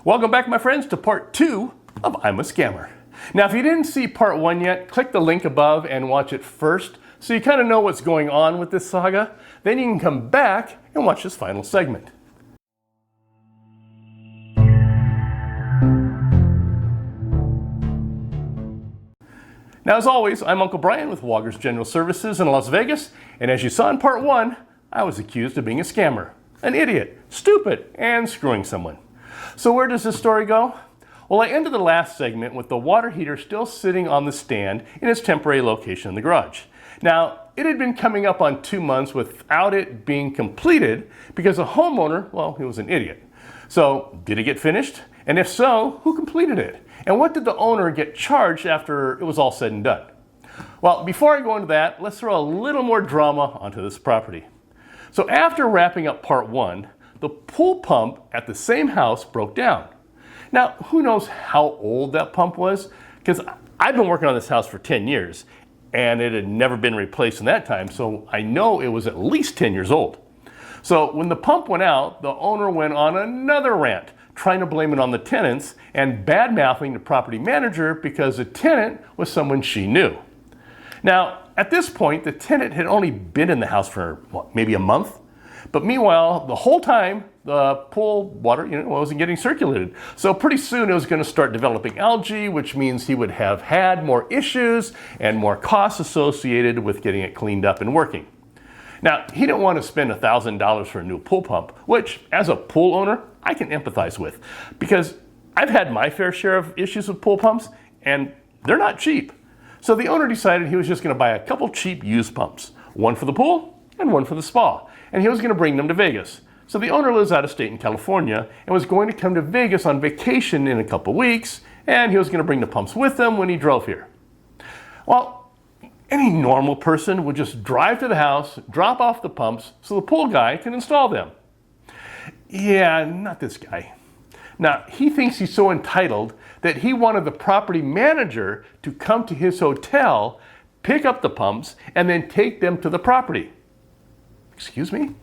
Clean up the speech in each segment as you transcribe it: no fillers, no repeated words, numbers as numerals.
Welcome back, my friends, to part 2 of I'm a Scammer. Now, if you didn't see part 1 yet, click the link above and watch it first so you kind of know what's going on with this saga. Then you can come back and watch this final segment. Now, as always, I'm Uncle Brian with Woggers General Services in Las Vegas, and as you saw in part 1, I was accused of being a scammer, an idiot, stupid, and screwing someone. So where does this story go? Well, I ended the last segment with the water heater still sitting on the stand in its temporary location in the garage. Now, it had been coming up on 2 months without it being completed because the homeowner, well, he was an idiot. So, did it get finished? And if so, who completed it? And what did the owner get charged after it was all said and done? Well, before I go into that, let's throw a little more drama onto this property. So after wrapping up part 1, the pool pump at the same house broke down. Now, who knows how old that pump was? Because I've been working on this house for 10 years, and it had never been replaced in that time, so I know it was at least 10 years old. So when the pump went out, the owner went on another rant, trying to blame it on the tenants and bad-mouthing the property manager because the tenant was someone she knew. Now, at this point, the tenant had only been in the house for, what, maybe a month? But meanwhile, the whole time, the pool water wasn't getting circulated. So pretty soon it was going to start developing algae, which means he would have had more issues and more costs associated with getting it cleaned up and working. Now, he didn't want to spend $1,000 for a new pool pump, which, as a pool owner, I can empathize with, because I've had my fair share of issues with pool pumps, and they're not cheap. So the owner decided he was just going to buy a couple cheap used pumps, one for the pool and one for the spa, and he was going to bring them to Vegas. So the owner lives out of state in California and was going to come to Vegas on vacation in a couple weeks, and he was going to bring the pumps with him when he drove here. Well, any normal person would just drive to the house, drop off the pumps so the pool guy can install them. Yeah, not this guy. Now, he thinks he's so entitled that he wanted the property manager to come to his hotel, pick up the pumps, and then take them to the property. Excuse me?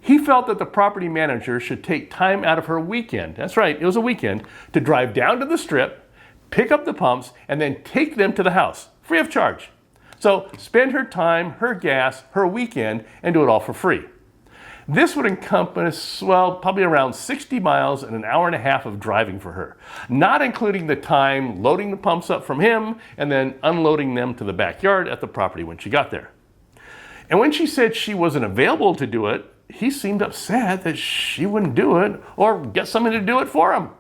He felt that the property manager should take time out of her weekend, that's right, it was a weekend, to drive down to the strip, pick up the pumps, and then take them to the house, free of charge. So spend her time, her gas, her weekend, and do it all for free. This would encompass, well, probably around 60 miles and an hour and a half of driving for her, not including the time loading the pumps up from him and then unloading them to the backyard at the property when she got there. And when she said she wasn't available to do it, he seemed upset that she wouldn't do it or get someone to do it for him.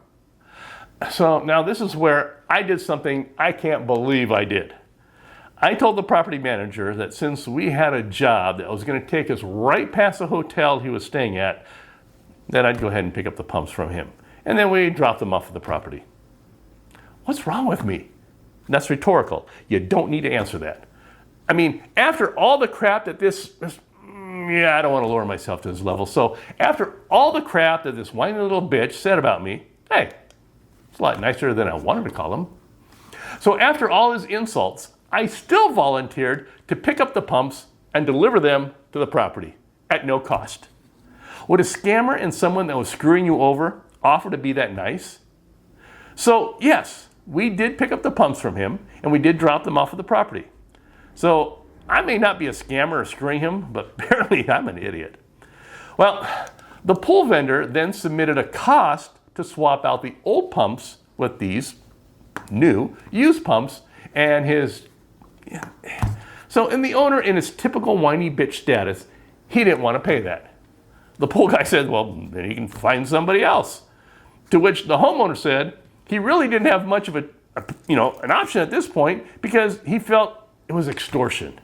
So now this is where I did something I can't believe I did. I told the property manager that since we had a job that was going to take us right past the hotel he was staying at, that I'd go ahead and pick up the pumps from him. And then we dropped them off at the property. What's wrong with me? That's rhetorical. You don't need to answer that. I mean, after all the crap that I don't want to lower myself to this level. So after all the crap that this whiny little bitch said about me, hey, it's a lot nicer than I wanted to call him. So after all his insults, I still volunteered to pick up the pumps and deliver them to the property at no cost. Would a scammer and someone that was screwing you over offer to be that nice? So yes, we did pick up the pumps from him and we did drop them off at the property. So I may not be a scammer or screwing him, but apparently I'm an idiot. Well, the pool vendor then submitted a cost to swap out the old pumps with these new used pumps and and the owner, in his typical whiny bitch status, he didn't want to pay that. The pool guy said, well, then he can find somebody else. To which the homeowner said he really didn't have much of an option at this point because he felt it was extortion.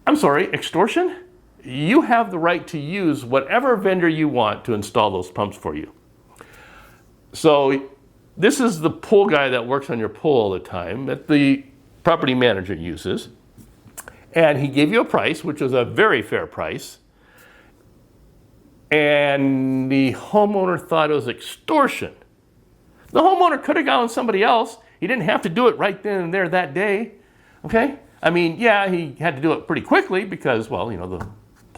I'm sorry, extortion? You have the right to use whatever vendor you want to install those pumps for you. So this is the pool guy that works on your pool all the time that the property manager uses. And he gave you a price, which was a very fair price. And the homeowner thought it was extortion. The homeowner could have gone with somebody else. He didn't have to do it right then and there that day. Okay? I mean, yeah, he had to do it pretty quickly because, well, the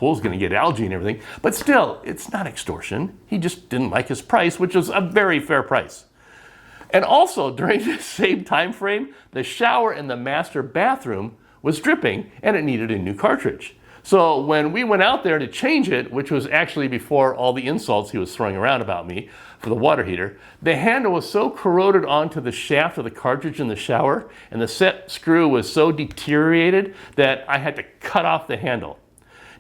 pool's going to get algae and everything. But still, it's not extortion. He just didn't like his price, which was a very fair price. And also, during the same time frame, the shower in the master bathroom was dripping and it needed a new cartridge. So when we went out there to change it, which was actually before all the insults he was throwing around about me for the water heater, the handle was so corroded onto the shaft of the cartridge in the shower, and the set screw was so deteriorated that I had to cut off the handle.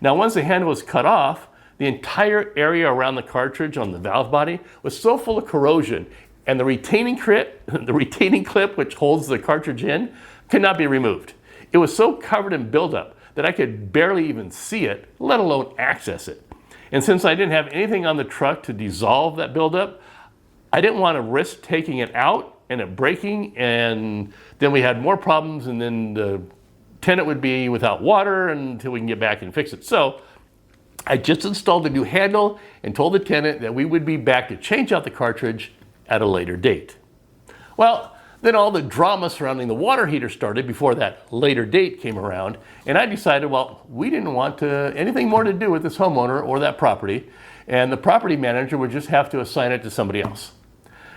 Now, once the handle was cut off, the entire area around the cartridge on the valve body was so full of corrosion, and the retaining clip which holds the cartridge in could not be removed. It was so covered in buildup that I could barely even see it, let alone access it. And since I didn't have anything on the truck to dissolve that buildup, I didn't want to risk taking it out and it breaking, and then we had more problems, and then the tenant would be without water until we can get back and fix it. So I just installed a new handle and told the tenant that we would be back to change out the cartridge at a later date. Well, then all the drama surrounding the water heater started before that later date came around, and I decided, well, we didn't want anything more to do with this homeowner or that property, and the property manager would just have to assign it to somebody else.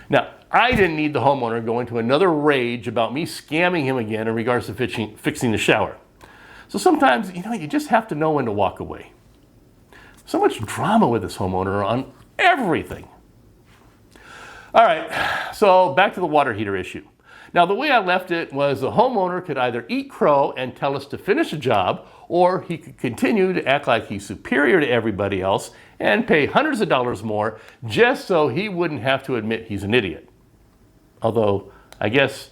Now, I didn't need the homeowner going to another rage about me scamming him again in regards to fixing the shower. So sometimes, you just have to know when to walk away. So much drama with this homeowner on everything. All right, so back to the water heater issue. Now, the way I left it was the homeowner could either eat crow and tell us to finish the job, or he could continue to act like he's superior to everybody else and pay hundreds of dollars more just so he wouldn't have to admit he's an idiot. Although, I guess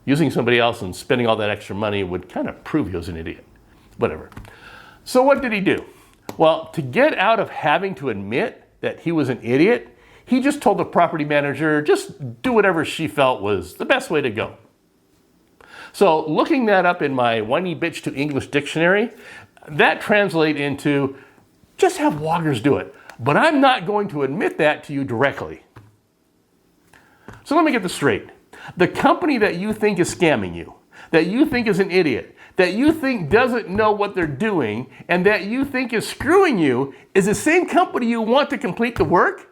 using somebody else and spending all that extra money would kind of prove he was an idiot. Whatever. So what did he do? Well, to get out of having to admit that he was an idiot, he just told the property manager just do whatever she felt was the best way to go. So looking that up in my whiny bitch to English dictionary, that translates into just have Woggers do it. But I'm not going to admit that to you directly. So let me get this straight. The company that you think is scamming you, that you think is an idiot, that you think doesn't know what they're doing, and that you think is screwing you is the same company you want to complete the work?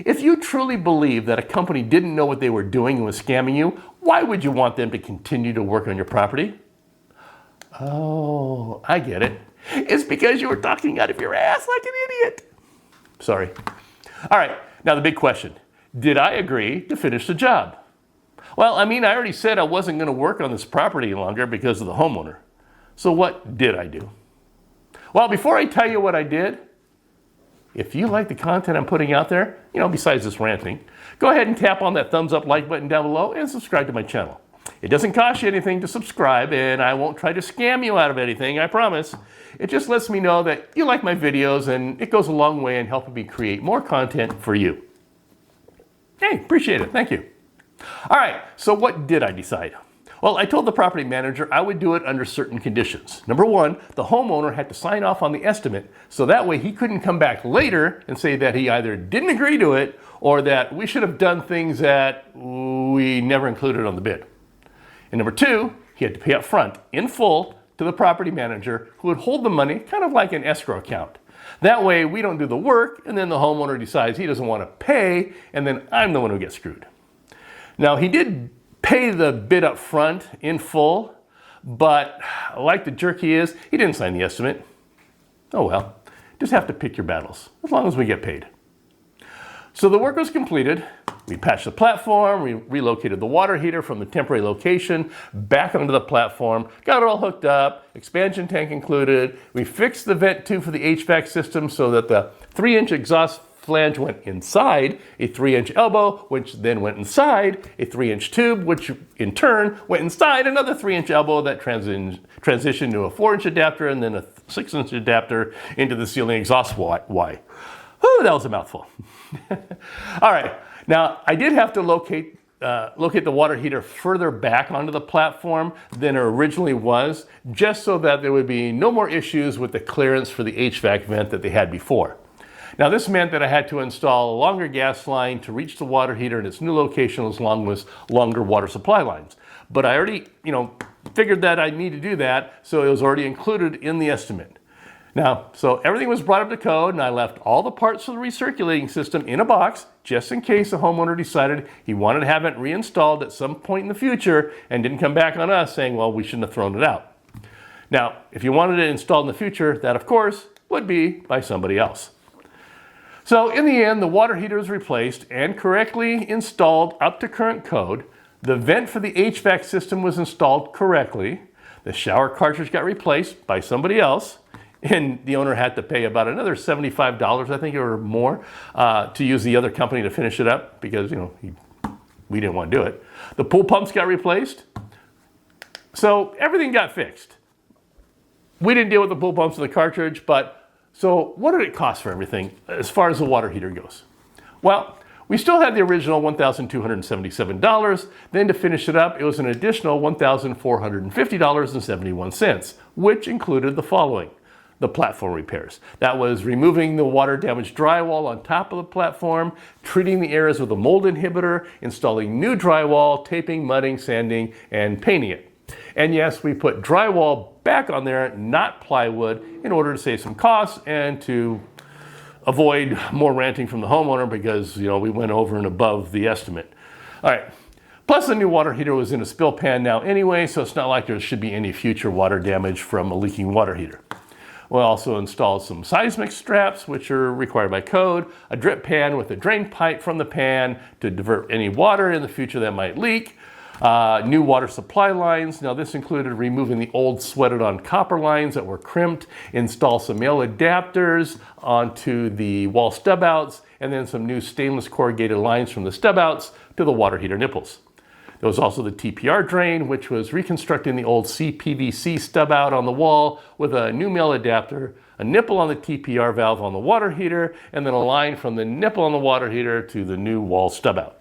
If you truly believe that a company didn't know what they were doing and was scamming you, why would you want them to continue to work on your property? Oh, I get it. It's because you were talking out of your ass like an idiot. Sorry. All right, now the big question. Did I agree to finish the job? Well, I already said I wasn't going to work on this property longer because of the homeowner. So what did I do? Well, before I tell you what I did, if you like the content I'm putting out there, besides this ranting, go ahead and tap on that thumbs up like button down below and subscribe to my channel. It doesn't cost you anything to subscribe, and I won't try to scam you out of anything, I promise. It just lets me know that you like my videos, and it goes a long way in helping me create more content for you. Hey, appreciate it. Thank you. All right, so what did I decide? Well, I told the property manager I would do it under certain conditions. Number one, the homeowner had to sign off on the estimate, so that way he couldn't come back later and say that he either didn't agree to it or that we should have done things that we never included on the bid. And number two, he had to pay up front, in full, to the property manager, who would hold the money kind of like an escrow account. That way we don't do the work, and then the homeowner decides he doesn't want to pay, and then I'm the one who gets screwed. Now, he did pay the bid up front in full, but like the jerk he is, he didn't sign the estimate. Oh well, just have to pick your battles, as long as we get paid. So the work was completed. We patched the platform, we relocated the water heater from the temporary location back onto the platform, got it all hooked up, expansion tank included. We fixed the vent tube for the HVAC system so that the 3-inch exhaust flange went inside a 3-inch elbow, which then went inside a 3-inch tube, which in turn went inside another 3-inch elbow that transitioned to a 4-inch adapter and then a 6-inch adapter into the ceiling exhaust Y. Whew, that was a mouthful. All right, now I did have to locate the water heater further back onto the platform than it originally was, just so that there would be no more issues with the clearance for the HVAC vent that they had before. Now, this meant that I had to install a longer gas line to reach the water heater in its new location, as long as longer water supply lines. But I already, figured that I need to do that, so it was already included in the estimate. Now, so everything was brought up to code, and I left all the parts for the recirculating system in a box just in case the homeowner decided he wanted to have it reinstalled at some point in the future and didn't come back on us saying, well, we shouldn't have thrown it out. Now, if you wanted it installed in the future, that of course would be by somebody else. So in the end, the water heater was replaced and correctly installed up to current code. The vent for the HVAC system was installed correctly. The shower cartridge got replaced by somebody else. And the owner had to pay about another $75, I think, or more, to use the other company to finish it up because, we didn't want to do it. The pool pumps got replaced. So everything got fixed. We didn't deal with the pool pumps and the cartridge, but so what did it cost for everything as far as the water heater goes? Well, we still had the original $1,277. Then to finish it up, it was an additional $1,450.71, which included the following. The platform repairs. That was removing the water damaged drywall on top of the platform, treating the areas with a mold inhibitor, installing new drywall, taping, mudding, sanding, and painting it. And yes, we put drywall back on there, not plywood, in order to save some costs and to avoid more ranting from the homeowner because, we went over and above the estimate. All right. Plus, the new water heater was in a spill pan now anyway, so it's not like there should be any future water damage from a leaking water heater. We also installed some seismic straps, which are required by code, a drip pan with a drain pipe from the pan to divert any water in the future that might leak, new water supply lines. Now, this included removing the old sweated-on copper lines that were crimped, install some male adapters onto the wall stub-outs, and then some new stainless corrugated lines from the stub-outs to the water heater nipples. There was also the TPR drain, which was reconstructing the old CPVC stub out on the wall with a new male adapter, a nipple on the TPR valve on the water heater, and then a line from the nipple on the water heater to the new wall stub out.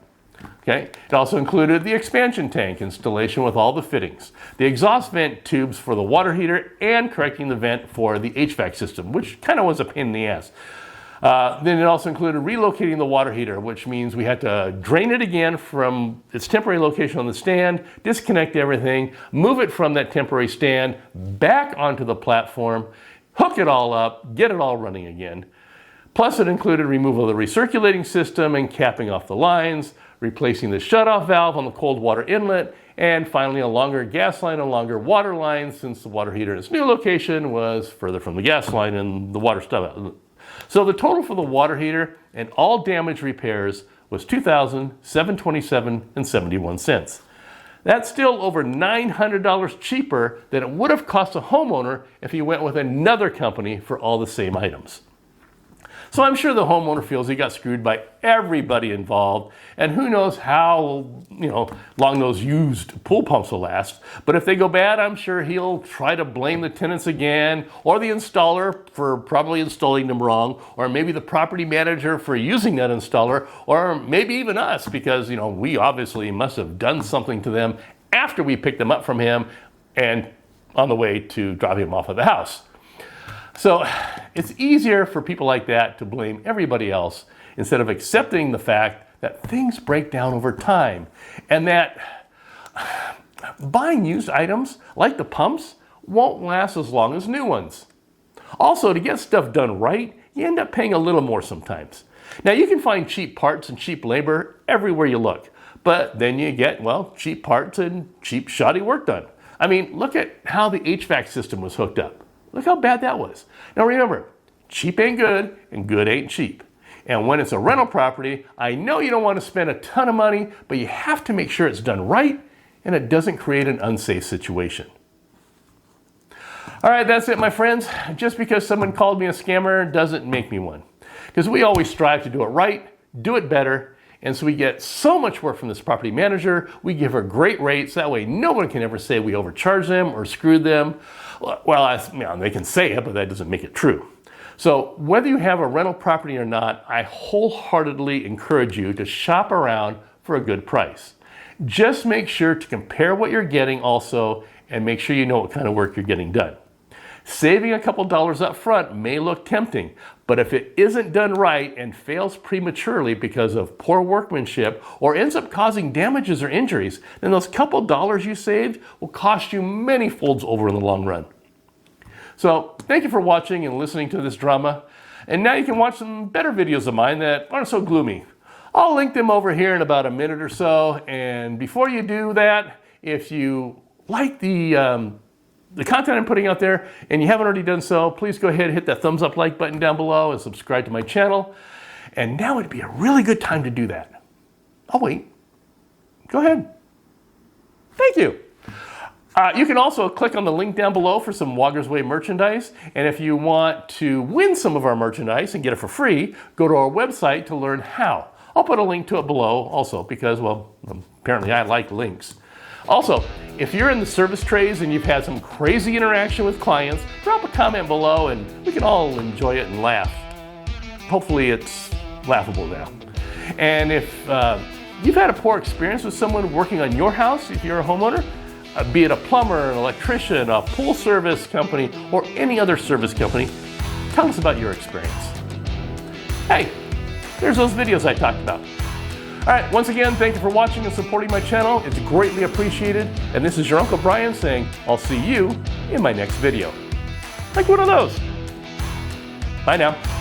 Okay. It also included the expansion tank installation with all the fittings, the exhaust vent tubes for the water heater, and correcting the vent for the HVAC system, which kind of was a pain in the ass. Then it also included relocating the water heater, which means we had to drain it again from its temporary location on the stand, disconnect everything, move it from that temporary stand back onto the platform, hook it all up, get it all running again. Plus, it included removal of the recirculating system and capping off the lines, replacing the shutoff valve on the cold water inlet, and finally a longer gas line and longer water line since the water heater in its new location was further from the gas line and the water stub. So the total for the water heater and all damage repairs was $2,727.71. That's still over $900 cheaper than it would have cost a homeowner if he went with another company for all the same items. So I'm sure the homeowner feels he got screwed by everybody involved, and who knows how, long those used pool pumps will last. But if they go bad, I'm sure he'll try to blame the tenants again, or the installer for probably installing them wrong, or maybe the property manager for using that installer, or maybe even us because, we obviously must have done something to them after we picked them up from him and on the way to drop him off at the house. So it's easier for people like that to blame everybody else instead of accepting the fact that things break down over time and that buying used items like the pumps won't last as long as new ones. Also, to get stuff done right, you end up paying a little more sometimes. Now, you can find cheap parts and cheap labor everywhere you look, but then you get, cheap parts and cheap shoddy work done. I mean, look at how the HVAC system was hooked up. Look how bad that was. Now remember, cheap ain't good and good ain't cheap. And when it's a rental property, I know you don't want to spend a ton of money, but you have to make sure it's done right and it doesn't create an unsafe situation. All right, that's it, my friends. Just because someone called me a scammer doesn't make me one. Because we always strive to do it right, do it better, and so we get so much work from this property manager. We give her great rates. That way no one can ever say we overcharged them or screwed them. Well, they can say it, but that doesn't make it true. So whether you have a rental property or not, I wholeheartedly encourage you to shop around for a good price. Just make sure to compare what you're getting also and make sure you know what kind of work you're getting done. Saving a couple dollars up front may look tempting, but if it isn't done right and fails prematurely because of poor workmanship or ends up causing damages or injuries, then those couple dollars you saved will cost you many folds over in the long run. So thank you for watching and listening to this drama. And now you can watch some better videos of mine that aren't so gloomy. I'll link them over here in about a minute or so. And before you do that, if you like the content I'm putting out there and you haven't already done so, please go ahead and hit that thumbs up like button down below and subscribe to my channel. And now would be a really good time to do that. I'll wait. Go ahead. Thank you. You can also click on the link down below for some Woggers Way merchandise. And if you want to win some of our merchandise and get it for free, go to our website to learn how. I'll put a link to it below also because, well, apparently I like links. Also, if you're in the service trades and you've had some crazy interaction with clients, drop a comment below and we can all enjoy it and laugh. Hopefully it's laughable now. And if you've had a poor experience with someone working on your house, if you're a homeowner, be it a plumber, an electrician, a pool service company, or any other service company, tell us about your experience. Hey, there's those videos I talked about. All right, once again, thank you for watching and supporting my channel. It's greatly appreciated. And this is your Uncle Brian saying, I'll see you in my next video. Like one of those. Bye now.